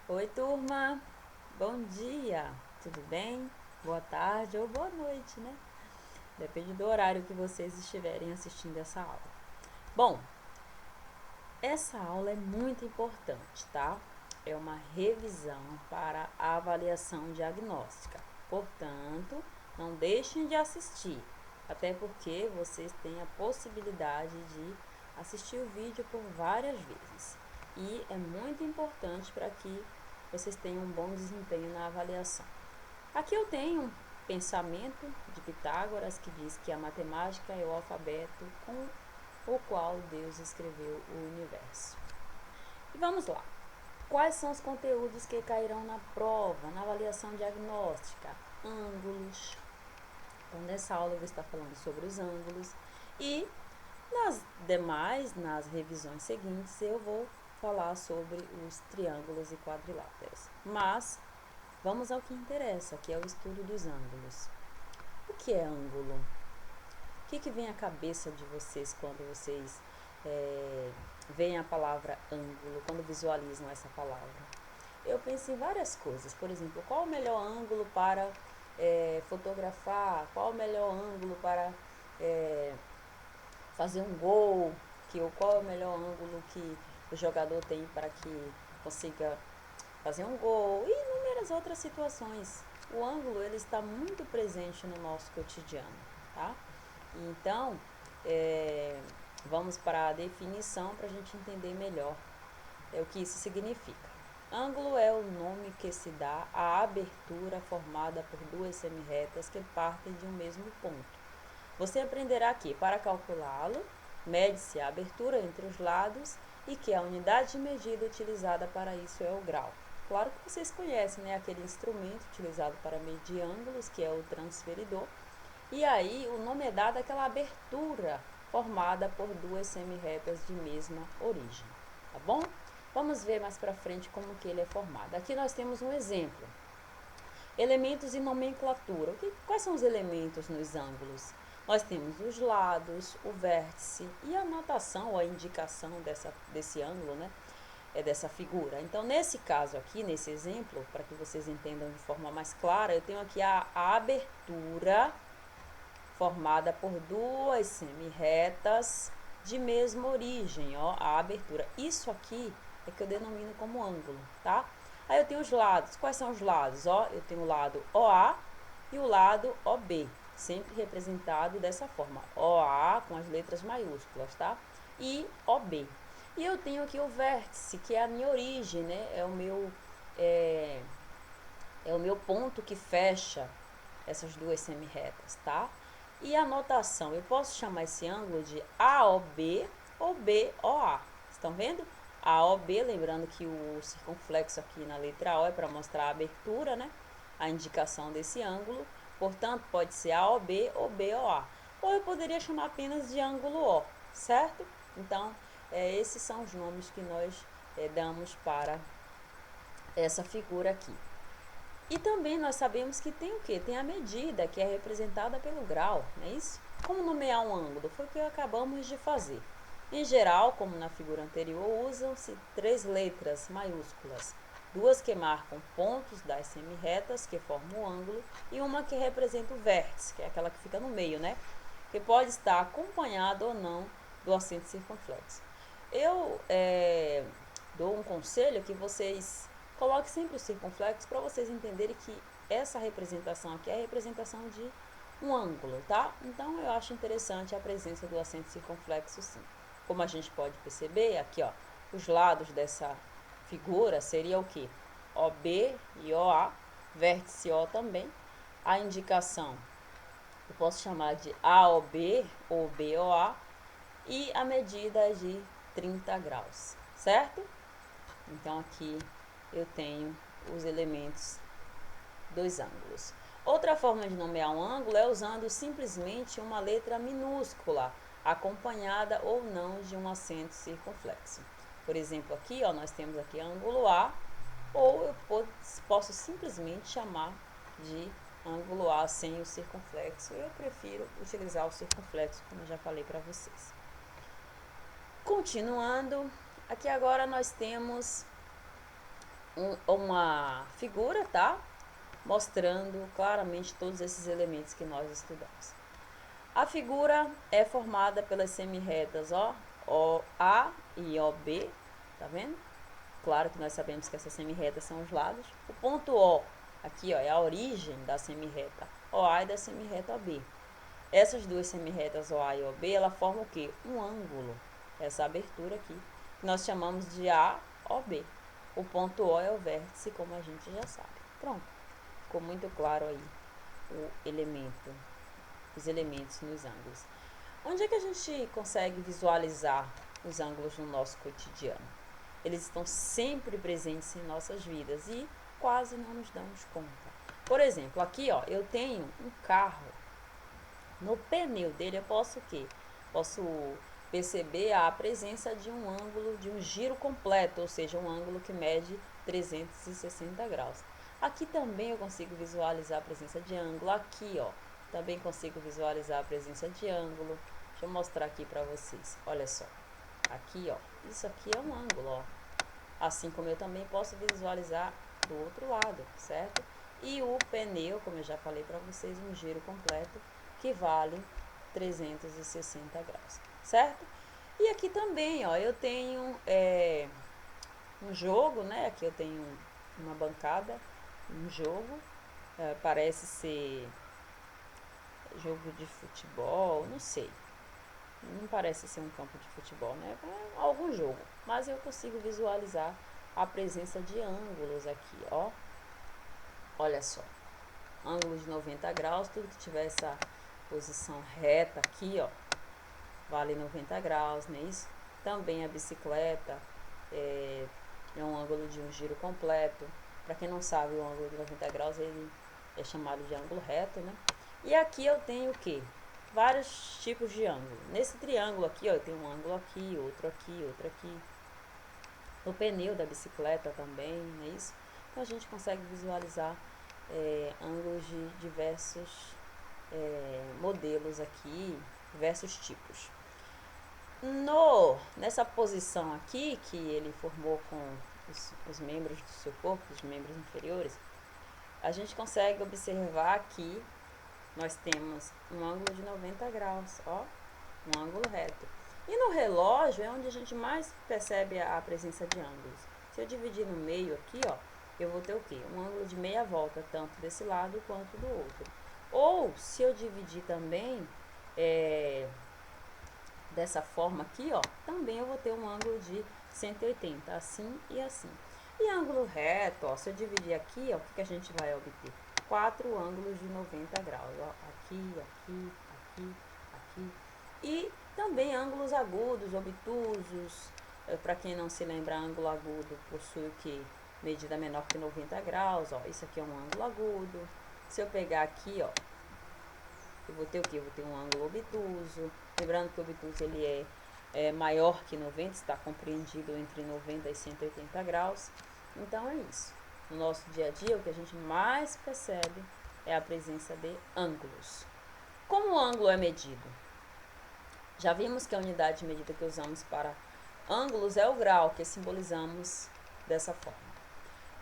Oi, turma! Bom dia! Tudo bem? Boa tarde ou boa noite, né? Depende do horário que vocês estiverem assistindo essa aula. Bom, essa aula é muito importante, tá? É uma revisão para a avaliação diagnóstica. Portanto, não deixem de assistir, até porque vocês têm a possibilidade de assistir o vídeo por várias vezes. E é muito importante para que vocês tenham um bom desempenho na avaliação. Aqui eu tenho um pensamento de Pitágoras que diz que a matemática é o alfabeto com o qual Deus escreveu o universo. E vamos lá. Quais são os conteúdos que cairão na prova, na avaliação diagnóstica? Ângulos. Então, nessa aula eu vou estar falando sobre os ângulos. E nas revisões seguintes, eu vou falar sobre os triângulos e quadriláteros. Mas vamos ao que interessa, que é o estudo dos ângulos. O que é ângulo? O que vem à cabeça de vocês quando vocês veem a palavra ângulo, quando visualizam essa palavra? Eu penso em várias coisas. Por exemplo, qual o melhor ângulo para fotografar? Qual o melhor ângulo para fazer um gol? Qual é o melhor ângulo que o jogador tem para que consiga fazer um gol? E inúmeras outras situações. O ângulo ele está muito presente no nosso cotidiano, tá? Então, vamos para a definição para a gente entender melhor o que isso significa. Ângulo é o nome que se dá à abertura formada por duas semirretas que partem de um mesmo ponto. Você aprenderá que, para calculá-lo, mede-se a abertura entre os lados e que a unidade de medida utilizada para isso é o grau. Claro que vocês conhecem, né, aquele instrumento utilizado para medir ângulos, que é o transferidor. E aí o nome é dado àquela abertura formada por duas semirretas de mesma origem, tá bom? Vamos ver mais para frente como que ele é formado. Aqui nós temos um exemplo. Elementos e nomenclatura. Quais são os elementos nos ângulos? Nós temos os lados, o vértice e a notação ou a indicação desse ângulo, né? Dessa figura. Então, nesse caso aqui, nesse exemplo, para que vocês entendam de forma mais clara, eu tenho aqui a abertura formada por duas semirretas de mesma origem, ó, a abertura. Isso aqui é que eu denomino como ângulo, tá? Aí eu tenho os lados. Quais são os lados? Ó, eu tenho o lado OA e o lado OB, sempre representado dessa forma. OA com as letras maiúsculas, tá? E OB. E eu tenho aqui o vértice, que é a minha origem, né? É o meu ponto que fecha essas duas semirretas, tá? E a notação, eu posso chamar esse ângulo de AOB ou BOA. Estão vendo? AOB, lembrando que o circunflexo aqui na letra O é para mostrar a abertura, né? A indicação desse ângulo. Portanto, pode ser AOB ou BOA. Ou eu poderia chamar apenas de ângulo O, certo? Então, esses são os nomes que nós damos para essa figura aqui. E também nós sabemos que tem o quê? Tem a medida, que é representada pelo grau, não é isso? Como nomear um ângulo? Foi o que acabamos de fazer. Em geral, como na figura anterior, usam-se três letras maiúsculas. Duas que marcam pontos das semirretas, que formam o ângulo, e uma que representa o vértice, que é aquela que fica no meio, né? Que pode estar acompanhado ou não do acento circunflexo. Eu dou um conselho que vocês coloque sempre o circunflexo para vocês entenderem que essa representação aqui é a representação de um ângulo, tá? Então eu acho interessante a presença do acento circunflexo, sim. Como a gente pode perceber, aqui ó, os lados dessa figura seria o que? OB e OA, vértice O também. A indicação eu posso chamar de AOB ou BOA e a medida é de 30 graus, certo? Então aqui eu tenho os elementos dos ângulos. Outra forma de nomear um ângulo é usando simplesmente uma letra minúscula, acompanhada ou não de um acento circunflexo. Por exemplo, aqui ó, nós temos aqui ângulo A, ou eu posso simplesmente chamar de ângulo A sem o circunflexo. Eu prefiro utilizar o circunflexo, como eu já falei para vocês. Continuando, aqui agora nós temos uma figura, tá? Mostrando claramente todos esses elementos que nós estudamos. A figura é formada pelas semirretas, ó, OA e OB, tá vendo? Claro que nós sabemos que essas semirretas são os lados. O ponto O, aqui, ó, é a origem da semirreta OA e da semirreta OB. Essas duas semirretas OA e OB, ela formam o quê? Um ângulo. Essa abertura aqui, que nós chamamos de AOB. O ponto O é o vértice, como a gente já sabe. Pronto. Ficou muito claro aí os elementos nos ângulos. Onde é que a gente consegue visualizar os ângulos no nosso cotidiano? Eles estão sempre presentes em nossas vidas e quase não nos damos conta. Por exemplo, aqui, ó, eu tenho um carro. No pneu dele eu posso o quê? Posso perceber a presença de um ângulo, de um giro completo, ou seja, um ângulo que mede 360 graus. Aqui também eu consigo visualizar a presença de ângulo. Aqui, ó, também consigo visualizar a presença de ângulo. Deixa eu mostrar aqui para vocês. Olha só. Aqui, ó, isso aqui é um ângulo, ó. Assim como eu também posso visualizar do outro lado, certo? E o pneu, como eu já falei para vocês, um giro completo que vale 360 graus, certo? E aqui também, ó, eu tenho um jogo, né? Aqui eu tenho uma bancada, um jogo, parece ser jogo de futebol, não sei. Não parece ser um campo de futebol, né? É algum jogo. Mas eu consigo visualizar a presença de ângulos aqui, ó. Olha só. Ângulo de 90 graus, tudo que tiver essa posição reta aqui, ó, vale 90 graus, não é isso? Também a bicicleta é um ângulo de um giro completo. Para quem não sabe, o ângulo de 90 graus ele é chamado de ângulo reto, né? E aqui eu tenho o que? Vários tipos de ângulo. Nesse triângulo aqui, ó, eu tenho um ângulo aqui, outro aqui, outro aqui. No pneu da bicicleta também, não é isso? Então a gente consegue visualizar ângulos de diversos modelos aqui, diversos tipos. Nessa posição aqui, que ele formou com os membros do seu corpo, os membros inferiores, a gente consegue observar aqui nós temos um ângulo de 90 graus, ó, um ângulo reto. E no relógio é onde a gente mais percebe a presença de ângulos. Se eu dividir no meio aqui, ó, eu vou ter o quê? Um ângulo de meia volta, tanto desse lado quanto do outro. Ou, se eu dividir também dessa forma aqui, ó, também eu vou ter um ângulo de 180, assim e assim. E ângulo reto, ó, se eu dividir aqui, ó, o que a gente vai obter? 4 ângulos de 90 graus, ó, aqui, aqui, aqui, aqui. E também ângulos agudos, obtusos. Para quem não se lembra, ângulo agudo possui o que? Medida menor que 90 graus, ó, isso aqui é um ângulo agudo. Se eu pegar aqui, ó, eu vou ter o que? Eu vou ter um ângulo obtuso. Lembrando que o obtuso ele é maior que 90, está compreendido entre 90 e 180 graus. Então é isso. No nosso dia a dia, o que a gente mais percebe é a presença de ângulos. Como o ângulo é medido? Já vimos que a unidade de medida que usamos para ângulos é o grau, que simbolizamos dessa forma.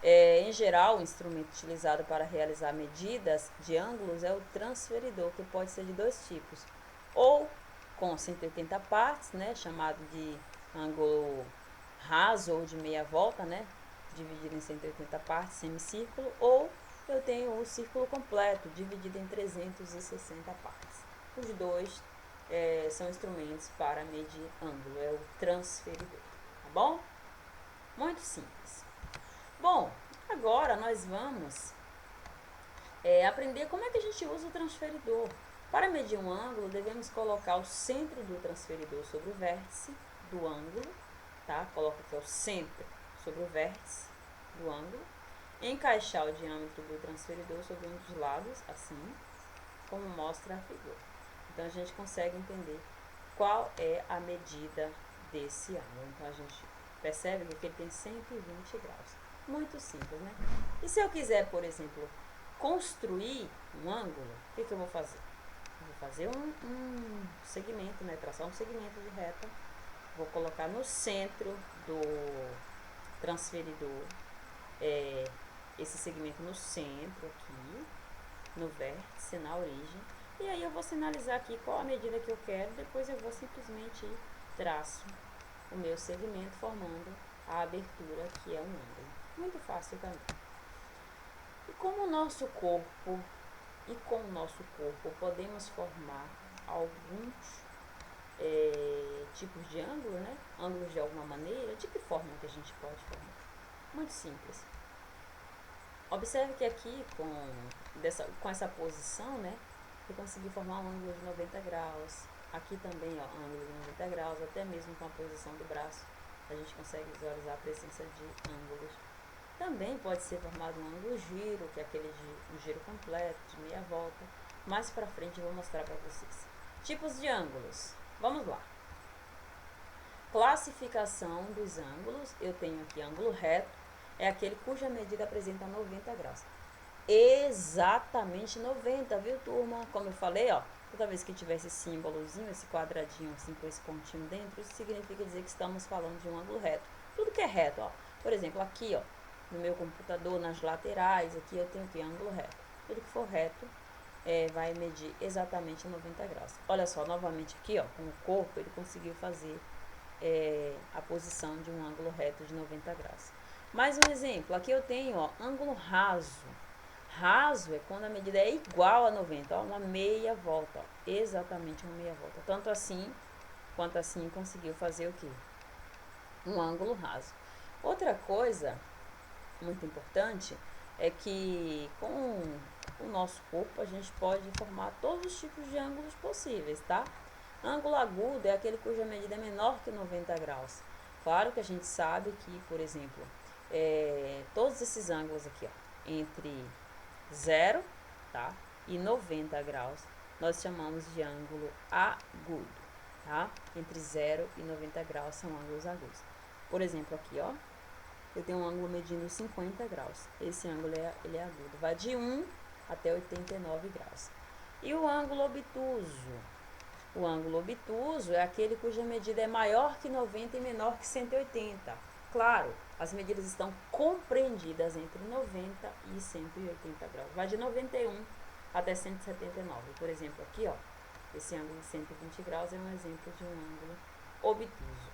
Em geral, o instrumento utilizado para realizar medidas de ângulos é o transferidor, que pode ser de dois tipos. Ou com 180 partes, né, chamado de ângulo raso ou de meia volta, né, dividido em 180 partes, semicírculo, ou eu tenho o círculo completo, dividido em 360 partes. Os dois são instrumentos para medir ângulo, é o transferidor, tá bom? Muito simples. Bom, agora nós vamos aprender como é que a gente usa o transferidor. Para medir um ângulo, devemos colocar o centro do transferidor sobre o vértice do ângulo, tá? Coloca aqui o centro sobre o vértice do ângulo, encaixar o diâmetro do transferidor sobre um dos lados, assim como mostra a figura. Então a gente consegue entender qual é a medida desse ângulo. Então a gente percebe que ele tem 120 graus. Muito simples, né? E se eu quiser, por exemplo, construir um ângulo, o que eu vou fazer? Eu vou fazer um segmento, né? Traçar um segmento de reta. Vou colocar no centro do transferidor esse segmento no centro aqui, no vértice, na origem. E aí eu vou sinalizar aqui qual a medida que eu quero, depois eu vou simplesmente traço o meu segmento formando a abertura, que é um ângulo. Muito fácil também. E como o nosso corpo, podemos formar alguns tipos de ângulo, né? Ângulos de alguma maneira. De que forma que a gente pode formar? Muito simples. Observe que aqui, com essa posição, né? Eu consegui formar um ângulo de 90 graus. Aqui também, ó, ângulo de 90 graus, até mesmo com a posição do braço, a gente consegue visualizar a presença de ângulos. Também pode ser formado um ângulo giro, que é aquele de um giro completo, de meia volta. Mais pra frente eu vou mostrar para vocês. Tipos de ângulos. Vamos lá. Classificação dos ângulos. Eu tenho aqui ângulo reto, é aquele cuja medida apresenta 90 graus. Exatamente 90, viu, turma? Como eu falei, ó, toda vez que tiver esse símbolozinho, esse quadradinho assim com esse pontinho dentro, isso significa dizer que estamos falando de um ângulo reto. Tudo que é reto, ó. Por exemplo, aqui, ó, no meu computador, nas laterais, aqui eu tenho aqui ângulo reto. Tudo que for reto vai medir exatamente 90 graus. Olha só, novamente aqui, ó, com o corpo, ele conseguiu fazer a posição de um ângulo reto de 90 graus. Mais um exemplo, aqui eu tenho, ó, ângulo raso. Raso é quando a medida é igual a 90, ó, uma meia volta, ó, exatamente uma meia volta. Tanto assim quanto assim conseguiu fazer o quê? Um ângulo raso. Outra coisa muito importante é que com o nosso corpo a gente pode formar todos os tipos de ângulos possíveis, tá? Ângulo agudo é aquele cuja medida é menor que 90 graus. Claro que a gente sabe que, por exemplo, todos esses ângulos aqui, ó, entre 0, tá, e 90 graus, nós chamamos de ângulo agudo, tá? Entre 0 e 90 graus são ângulos agudos. Por exemplo, aqui, ó, eu tenho um ângulo medindo 50 graus. Esse ângulo ele é agudo, vai de 1 até 89 graus. E o ângulo obtuso? O ângulo obtuso é aquele cuja medida é maior que 90 e menor que 180. Claro, as medidas estão compreendidas entre 90 e 180 graus. Vai de 91 até 179. Por exemplo, aqui, ó, esse ângulo de 120 graus é um exemplo de um ângulo obtuso.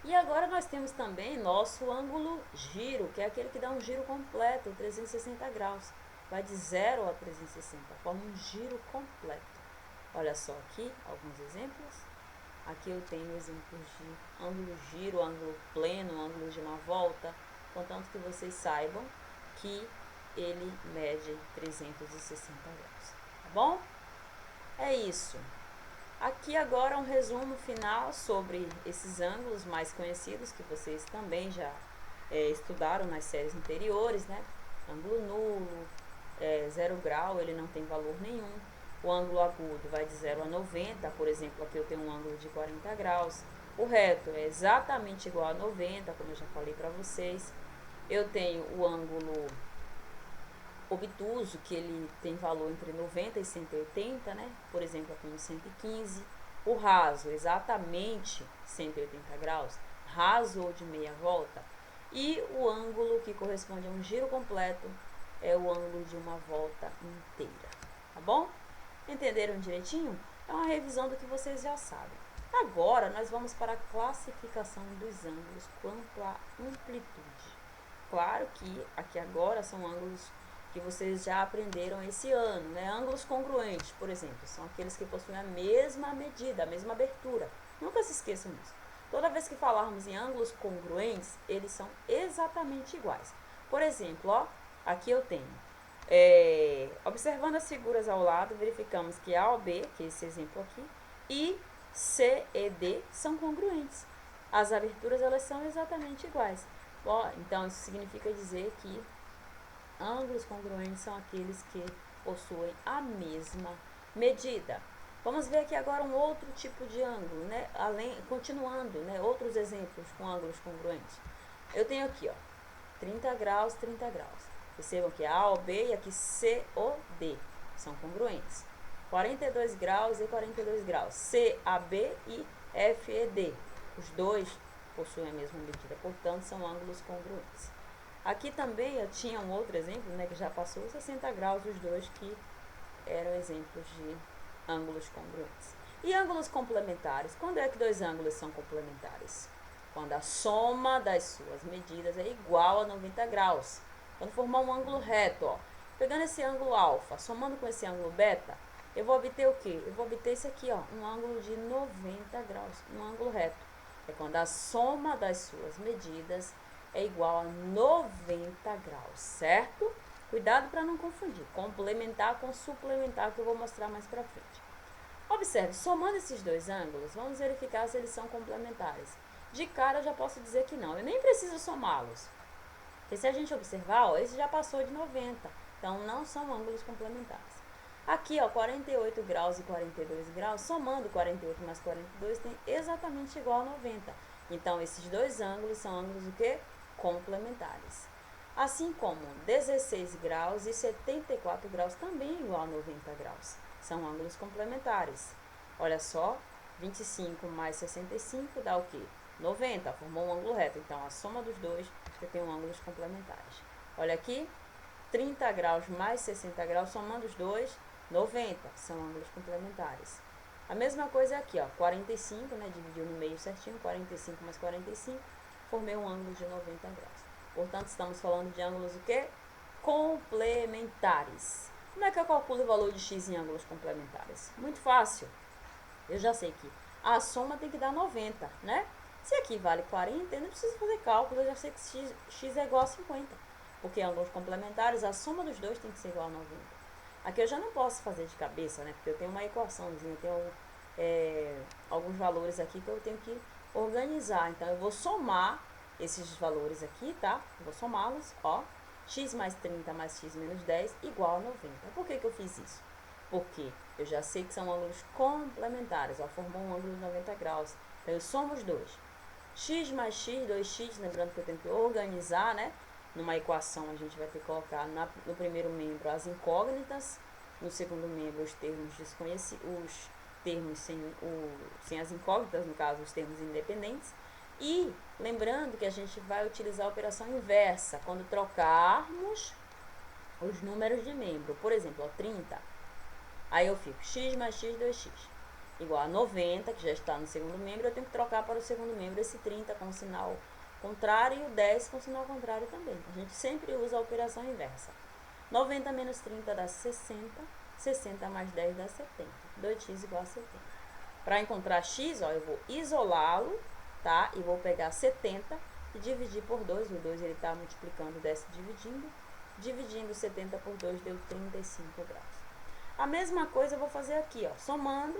E agora nós temos também nosso ângulo giro, que é aquele que dá um giro completo, 360 graus. Vai de 0 a 360, forma um giro completo. Olha só aqui alguns exemplos. Aqui eu tenho exemplos de ângulo giro, ângulo pleno, ângulo de uma volta, contanto que vocês saibam que ele mede 360 graus, tá bom? É isso. Aqui agora um resumo final sobre esses ângulos mais conhecidos, que vocês também já estudaram nas séries anteriores, né? Ângulo nulo, 0 grau, ele não tem valor nenhum. O ângulo agudo vai de 0 a 90, por exemplo, aqui eu tenho um ângulo de 40 graus. O reto é exatamente igual a 90, como eu já falei para vocês. Eu tenho o ângulo obtuso, que ele tem valor entre 90 e 180, né? Por exemplo, aqui no 115. O raso, exatamente 180 graus, raso ou de meia volta. E o ângulo que corresponde a um giro completo é o ângulo de uma volta inteira, tá bom? Entenderam direitinho? É uma revisão do que vocês já sabem. Agora, nós vamos para a classificação dos ângulos quanto à amplitude. Claro que aqui agora são ângulos que vocês já aprenderam esse ano, né? Ângulos congruentes, por exemplo, são aqueles que possuem a mesma medida, a mesma abertura. Nunca se esqueçam disso. Toda vez que falarmos em ângulos congruentes, eles são exatamente iguais. Por exemplo, ó, aqui eu tenho, observando as figuras ao lado, verificamos que AOB, que é esse exemplo aqui, e CED são congruentes. As aberturas, elas são exatamente iguais. Ó, então, isso significa dizer que ângulos congruentes são aqueles que possuem a mesma medida. Vamos ver aqui agora um outro tipo de ângulo, né? Continuando, né? Outros exemplos com ângulos congruentes. Eu tenho aqui, ó, 30 graus, 30 graus. Percebam que AOB e aqui COD são congruentes. 42 graus e 42 graus. CAB e FED. Os dois possuem a mesma medida, portanto, são ângulos congruentes. Aqui também eu tinha um outro exemplo, né, que já passou 60 graus, os dois que eram exemplos de ângulos congruentes. E ângulos complementares? Quando é que dois ângulos são complementares? Quando a soma das suas medidas é igual a 90 graus. Quando formar um ângulo reto, ó, pegando esse ângulo alfa, somando com esse ângulo beta, eu vou obter o quê? Eu vou obter isso aqui, ó, um ângulo de 90 graus, um ângulo reto. É quando a soma das suas medidas é igual a 90 graus, certo? Cuidado para não confundir complementar com suplementar, que eu vou mostrar mais para frente. Observe, somando esses dois ângulos, vamos verificar se eles são complementares. De cara eu já posso dizer que não, eu nem preciso somá-los. Porque se a gente observar, ó, esse já passou de 90, então não são ângulos complementares. Aqui, ó, 48 graus e 42 graus, somando 48 mais 42, tem exatamente igual a 90. Então, esses dois ângulos são ângulos o quê? Complementares. Assim como 16 graus e 74 graus também é igual a 90 graus. São ângulos complementares. Olha só, 25 mais 65 dá o quê? 90, formou um ângulo reto. Então, a soma dos dois, eu tenho ângulos complementares. Olha aqui, 30 graus mais 60 graus, somando os dois, 90, são ângulos complementares. A mesma coisa aqui, ó, 45, né, dividiu no meio certinho, 45 mais 45, formei um ângulo de 90 graus. Portanto, estamos falando de ângulos o quê? Complementares. Como é que eu calculo o valor de x em ângulos complementares? Muito fácil. Eu já sei que a soma tem que dar 90, né? Se aqui vale 40, eu não preciso fazer cálculo, eu já sei que x é igual a 50. Porque em ângulos complementares, a soma dos dois tem que ser igual a 90. Aqui eu já não posso fazer de cabeça, né? Porque eu tenho uma equaçãozinha, eu tenho alguns valores aqui que eu tenho que organizar. Então, eu vou somar esses valores aqui, tá? Eu vou somá-los, ó. X mais 30 mais x menos 10 igual a 90. Por que eu fiz isso? Porque eu já sei que são ângulos complementares, ó. Formou um ângulo de 90 graus. Então, eu somo os dois. X mais x, 2x, lembrando que eu tenho que organizar, né? Numa equação, a gente vai ter que colocar no primeiro membro as incógnitas, no segundo membro os termos desconhecidos, os termos sem as incógnitas, no caso, os termos independentes. E lembrando que a gente vai utilizar a operação inversa quando trocarmos os números de membro. Por exemplo, ó, 30. Aí eu fico x mais x, 2x. Igual a 90, que já está no segundo membro, eu tenho que trocar para o segundo membro esse 30 com o sinal contrário e o 10 com o sinal contrário também. A gente sempre usa a operação inversa. 90 menos 30 dá 60, 60 mais 10 dá 70. 2x igual a 70. Para encontrar x, ó, eu vou isolá-lo, tá? E vou pegar 70 e dividir por 2. O 2 ele está multiplicando, desce dividindo. Dividindo 70 por 2 deu 35 graus. A mesma coisa eu vou fazer aqui, ó, somando,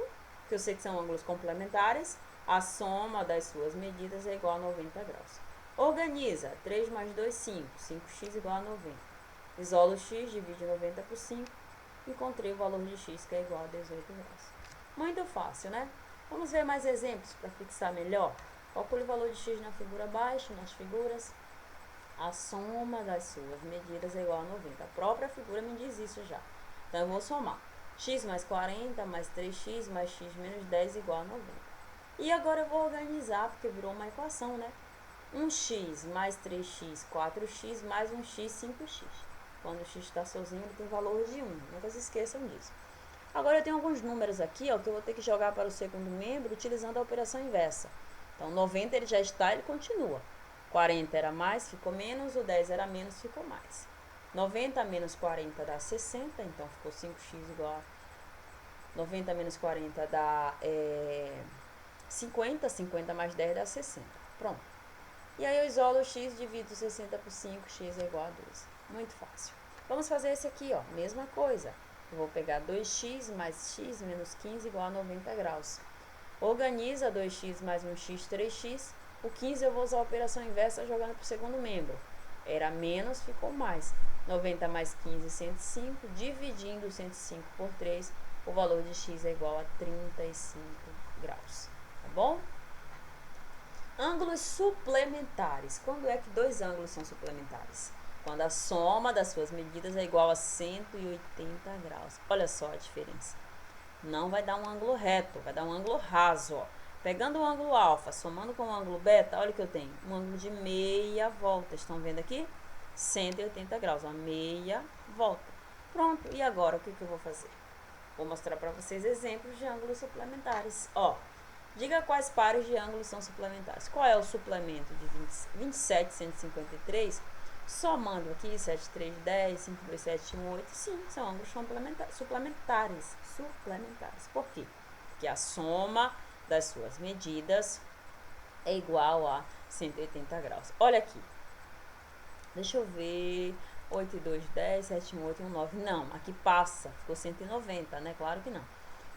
que eu sei que são ângulos complementares, a soma das suas medidas é igual a 90 graus. Organiza, 3 mais 2, 5, 5x igual a 90. Isola o x, divide 90 por 5, encontrei o valor de x que é igual a 18 graus. Muito fácil, né? Vamos ver mais exemplos para fixar melhor. Calcule o valor de x na figura abaixo, nas figuras. A soma das suas medidas é igual a 90. A própria figura me diz isso já. Então, eu vou somar. X mais 40 mais 3x mais x menos 10 igual a 90. E agora eu vou organizar, porque virou uma equação, né? 1x mais 3x, 4x mais 1x, 5x. Quando o x está sozinho, ele tem valor de 1. Nunca se esqueçam disso. Agora eu tenho alguns números aqui, ó, que eu vou ter que jogar para o segundo membro utilizando a operação inversa. Então, 90 ele já está, ele continua. 40 era mais, ficou menos, o 10 era menos, ficou mais. 90 menos 40 dá 60, então ficou 5x igual a 90 menos 40 dá 50, 50 mais 10 dá 60. Pronto. E aí eu isolo o x, divido 60 por 5, x é igual a 12. Muito fácil. Vamos fazer esse aqui, ó, mesma coisa. Eu vou pegar 2x mais x menos 15 igual a 90 graus. Organiza 2x mais 1x, 3x. O 15 eu vou usar a operação inversa jogando para o segundo membro. Era menos, ficou mais. 90 mais 15, 105. Dividindo 105 por 3, o valor de x é igual a 35 graus. Tá bom? Ângulos suplementares. Quando é que dois ângulos são suplementares? Quando a soma das suas medidas é igual a 180 graus. Olha só a diferença. Não vai dar um ângulo reto, vai dar um ângulo raso, ó. Pegando o ângulo alfa, somando com o ângulo beta, olha o que eu tenho. Um ângulo de meia volta. Estão vendo aqui? 180 graus, a meia volta. Pronto, e agora o que eu vou fazer? Vou mostrar para vocês exemplos de ângulos suplementares. Ó, diga quais pares de ângulos são suplementares. Qual é o suplemento de 27, 153? Somando aqui 7, 3, 10, 5, 2, 7, 1, 8. Sim, são ângulos suplementares. Por quê? Porque a soma das suas medidas é igual a 180 graus. Olha aqui. Deixa eu ver. 8 e 2, 10, 7, 1, 8 e 1, 9. Não, aqui passa. Ficou 190, né? Claro que não.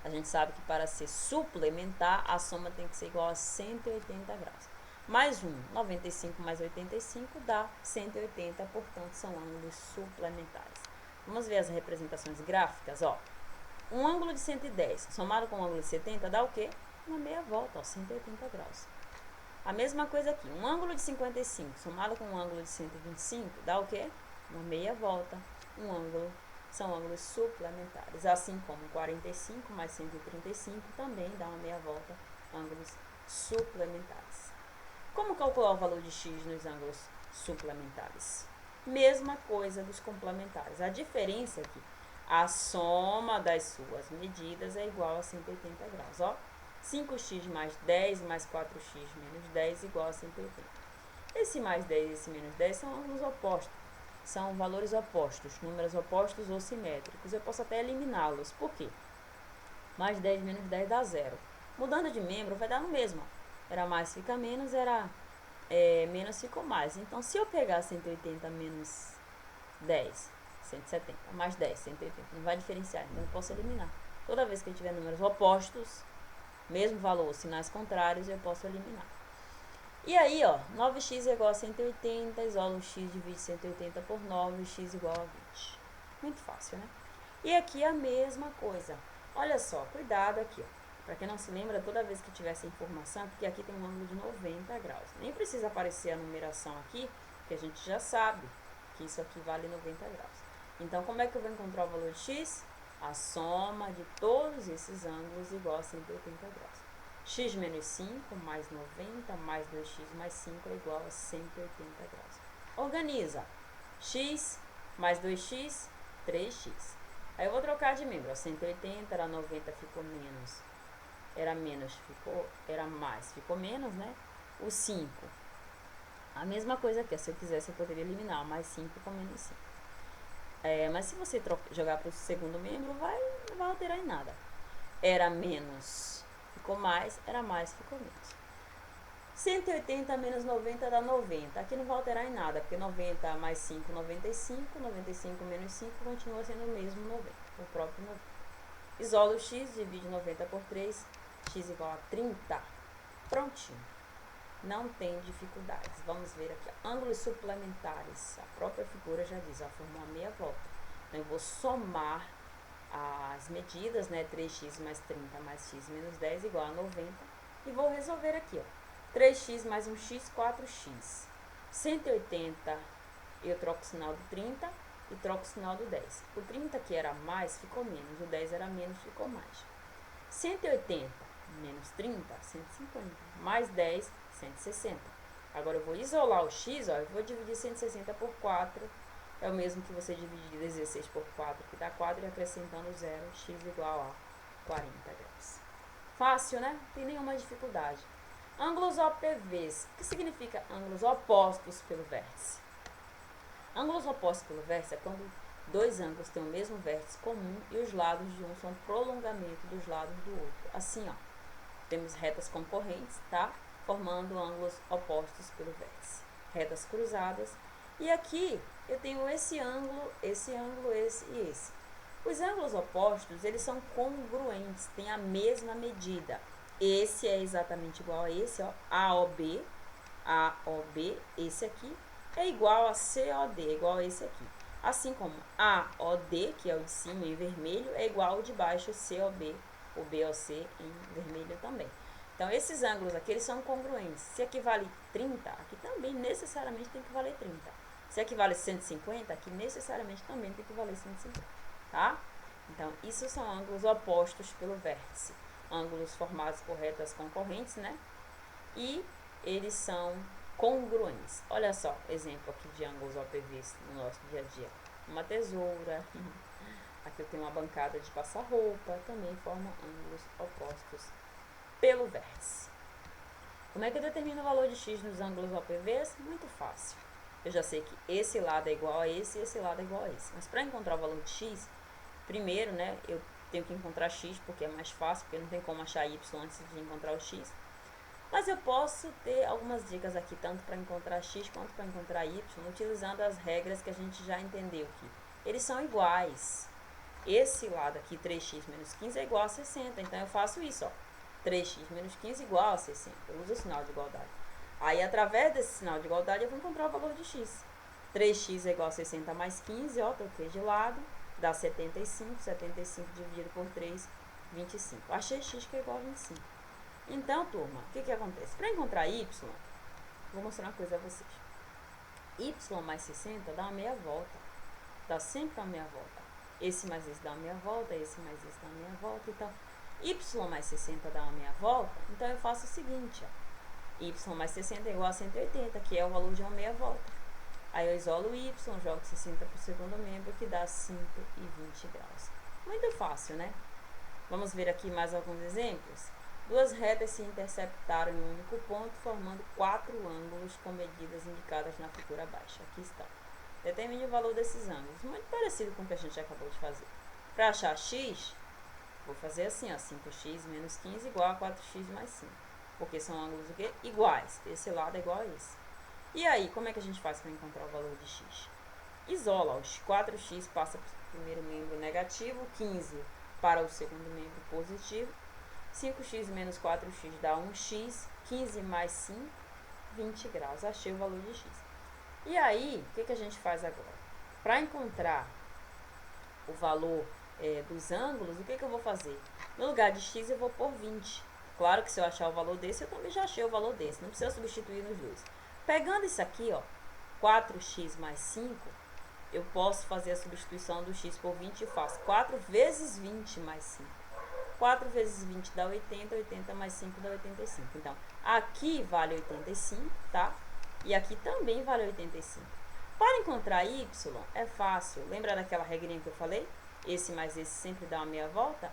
A gente sabe que para ser suplementar, a soma tem que ser igual a 180 graus. Mais 95 mais 85 dá 180, portanto, são ângulos suplementares. Vamos ver as representações gráficas, ó. Um ângulo de 110 somado com um ângulo de 70 dá o quê? Uma meia volta, ó, 180 graus. A mesma coisa aqui, um ângulo de 55 somado com um ângulo de 125 dá o quê? Uma meia volta. São ângulos suplementares, assim como 45 mais 135 também dá uma meia volta, ângulos suplementares. Como calcular o valor de x nos ângulos suplementares? Mesma coisa dos complementares. A diferença é que a soma das suas medidas é igual a 180 graus. Ó, 5x mais 10 mais 4x menos 10 igual a 180. Esse mais 10 e esse menos 10 são ângulos opostos. São valores opostos, números opostos ou simétricos. Eu posso até eliminá-los. Por quê? Mais 10 menos 10 dá zero. Mudando de membro vai dar no mesmo. Era mais, fica menos, era menos, ficou mais. Então, se eu pegar 180 menos 10, 170, mais 10, 180, não vai diferenciar. Então, eu posso eliminar. Toda vez que eu tiver números opostos, mesmo valor, sinais contrários, eu posso eliminar. E aí, ó, 9x é igual a 180, isolo x divide 180 por 9, x igual a 20. Muito fácil, né? E aqui a mesma coisa. Olha só, cuidado aqui, ó. Para quem não se lembra, toda vez que tiver essa informação, porque aqui tem um ângulo de 90 graus. Nem precisa aparecer a numeração aqui, que a gente já sabe que isso aqui vale 90 graus. Então, como é que eu vou encontrar o valor de x? A soma de todos esses ângulos igual a 180 graus. X menos 5 mais 90 mais 2x mais 5 é igual a 180 graus. Organiza. X mais 2x, 3x. Aí eu vou trocar de membro. 180 era 90, ficou menos. Era menos, era mais, ficou menos, né? O 5. A mesma coisa aqui. Se eu quisesse, eu poderia eliminar. Mais 5 com menos 5. Mas se você jogar para o segundo membro, não vai alterar em nada. Era menos, ficou mais, era mais, ficou menos. 180 menos 90 dá 90. Aqui não vai alterar em nada, porque 90 mais 5, 95. 95 menos 5 continua sendo o mesmo 90, o próprio 90. Isolo x, divide 90 por 3, x igual a 30. Prontinho. Não tem dificuldades. Vamos ver aqui, ó. Ângulos suplementares. A própria figura já diz, ó, formou uma meia volta. Então, eu vou somar as medidas, né? 3x mais 30 mais x menos 10 igual a 90. E vou resolver aqui, ó. 3x mais 1x, 4x. 180, eu troco o sinal do 30 e troco o sinal do 10. O 30 que era mais, ficou menos. O 10 era menos, ficou mais. 180 menos 30, 150. Mais 10, 160. Agora eu vou isolar o x, ó. Eu vou dividir 160 por 4. É o mesmo que você dividir 16 por 4, que dá 4, e acrescentando 0, x igual a 40 graus. Fácil, né? Não tem nenhuma dificuldade. Ângulos OPVs. O que significa ângulos opostos pelo vértice? Ângulos opostos pelo vértice é quando dois ângulos têm o mesmo vértice comum e os lados de um são prolongamento dos lados do outro. Assim, ó, temos retas concorrentes, tá? Formando ângulos opostos pelo vértice. Retas cruzadas. E aqui eu tenho esse ângulo, esse e esse. Os ângulos opostos, eles são congruentes, têm a mesma medida. Esse é exatamente igual a esse, ó, AOB, esse aqui, é igual a COD, é igual a esse aqui. Assim como AOD, que é o de cima em vermelho, é igual ao de baixo, COB, o BOC em vermelho também. Então, esses ângulos aqui, eles são congruentes. Se aqui vale 30, aqui também necessariamente tem que valer 30. Se aqui vale 150, aqui necessariamente também tem que valer 150, tá? Então, isso são ângulos opostos pelo vértice. Ângulos formados por retas concorrentes, né? E eles são congruentes. Olha só, exemplo aqui de ângulos OPVs no nosso dia a dia. Uma tesoura, aqui eu tenho uma bancada de passar roupa, também formam ângulos opostos pelo vértice. Como é que eu determino o valor de x nos ângulos OPVs? Muito fácil. Eu já sei que esse lado é igual a esse e esse lado é igual a esse. Mas para encontrar o valor de x, primeiro, né, eu tenho que encontrar x, porque é mais fácil, porque não tem como achar y antes de encontrar o x. Mas eu posso ter algumas dicas aqui, tanto para encontrar x quanto para encontrar y, utilizando as regras que a gente já entendeu aqui. Eles são iguais. Esse lado aqui, 3x menos 15, é igual a 60. Então, eu faço isso, ó. 3x menos 15 igual a 60. Eu uso o sinal de igualdade. Aí, através desse sinal de igualdade, eu vou encontrar o valor de x. 3x é igual a 60 mais 15, ó, troquei de lado, dá 75. 75 dividido por 3, 25. Achei x que é igual a 25. Então, turma, o que acontece? Para encontrar y, vou mostrar uma coisa a vocês. Y mais 60 dá uma meia volta. Dá sempre uma meia volta. Esse mais esse dá uma meia volta, esse mais esse dá uma meia volta. Então, y mais 60 dá uma meia volta. Então, eu faço o seguinte, ó. Y mais 60 é igual a 180, que é o valor de uma meia volta. Aí eu isolo o y, jogo 60 para o segundo membro, que dá 120 graus. Muito fácil, né? Vamos ver aqui mais alguns exemplos. Duas retas se interceptaram em um único ponto, formando 4 ângulos com medidas indicadas na figura abaixo. Aqui estão. Determine o valor desses ângulos. Muito parecido com o que a gente acabou de fazer. Para achar x, vou fazer assim, ó, 5x menos 15 igual a 4x mais 5. Porque são ângulos o quê? Iguais. Esse lado é igual a esse. E aí, como é que a gente faz para encontrar o valor de x? Isola, os 4x passa para o primeiro membro negativo, 15 para o segundo membro positivo. 5x menos 4x dá 1x, 15 mais 5, 20 graus. Achei o valor de x. E aí, o que a gente faz agora? Para encontrar o valor dos ângulos, o que eu vou fazer? No lugar de x, eu vou pôr 20. Claro que se eu achar o valor desse, eu também já achei o valor desse. Não precisa substituir nos dois. Pegando isso aqui, ó, 4x mais 5, eu posso fazer a substituição do x por 20 e faço 4 vezes 20 mais 5. 4 vezes 20 dá 80, 80 mais 5 dá 85. Então, aqui vale 85, tá? E aqui também vale 85. Para encontrar y, é fácil. Lembra daquela regrinha que eu falei? Esse mais esse sempre dá uma meia volta?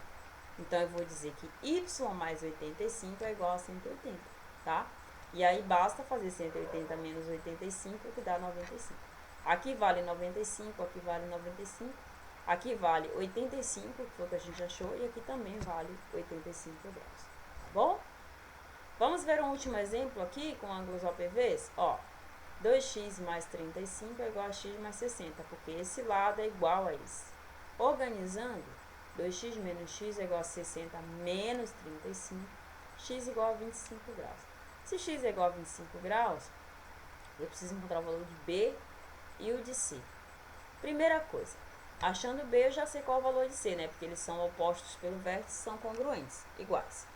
Então, eu vou dizer que y mais 85 é igual a 180, tá? E aí, basta fazer 180 menos 85, que dá 95. Aqui vale 95, aqui vale 95. Aqui vale 85, que foi o que a gente achou, e aqui também vale 85 graus, tá bom? Vamos ver um último exemplo aqui com ângulos OPVs? Ó, 2x mais 35 é igual a x mais 60, porque esse lado é igual a esse. Organizando, 2x menos x é igual a 60 menos 35, x igual a 25 graus. Se x é igual a 25 graus, eu preciso encontrar o valor de b e o de c. Primeira coisa, achando b, eu já sei qual é o valor de c, né? Porque eles são opostos pelo vértice, são congruentes, iguais.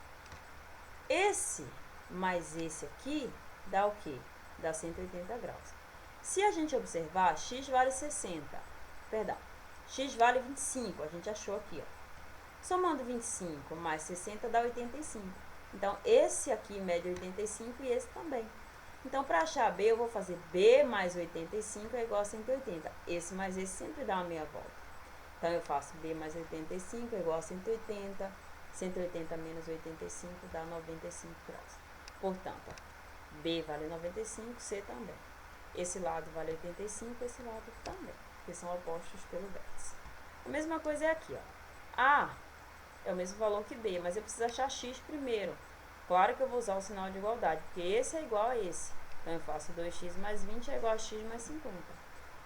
Esse mais esse aqui dá o quê? Dá 180 graus. Se a gente observar, x vale 60, perdão, x vale 25, a gente achou aqui, ó. Somando 25 mais 60 dá 85. Então, esse aqui mede 85 e esse também. Então, para achar b, eu vou fazer b mais 85 é igual a 180. Esse mais esse sempre dá uma meia volta. Então, eu faço b mais 85 é igual a 180. 180 menos 85 dá 95 graus. Portanto, ó, b vale 95, c também. Esse lado vale 85, esse lado também. Porque são opostos pelo vértice. A mesma coisa é aqui, ó. A é o mesmo valor que b, mas eu preciso achar x primeiro. Claro que eu vou usar o sinal de igualdade, porque esse é igual a esse. Então, eu faço 2x mais 20 é igual a x mais 50.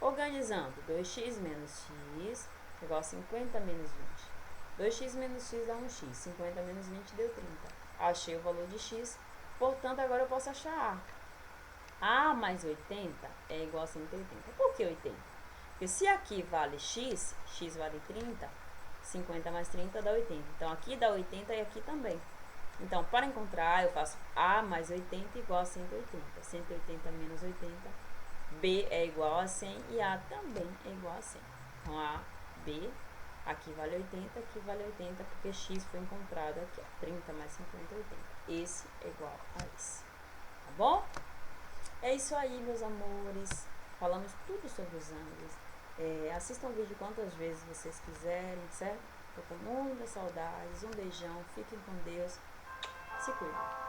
Organizando, 2x menos x é igual a 50 menos 20. 2x menos x dá 1x, 50 menos 20 deu 30. Achei o valor de x, portanto, agora eu posso achar A. A mais 80 é igual a 180. Por que 80? Porque se aqui vale x, x vale 30, 50 mais 30 dá 80. Então, aqui dá 80 e aqui também. Então, para encontrar A, eu faço A mais 80 igual a 180. 180 menos 80, B é igual a 100 e A também é igual a 100. Então, A, B, aqui vale 80, aqui vale 80, porque X foi encontrado aqui, ó, 30 mais 50, 80. Esse é igual a esse. Tá bom? É isso aí, meus amores. Falamos tudo sobre os ângulos. Assistam o vídeo quantas vezes vocês quiserem, certo? Tô com muitas saudades. Um beijão. Fiquem com Deus. Se cuidem.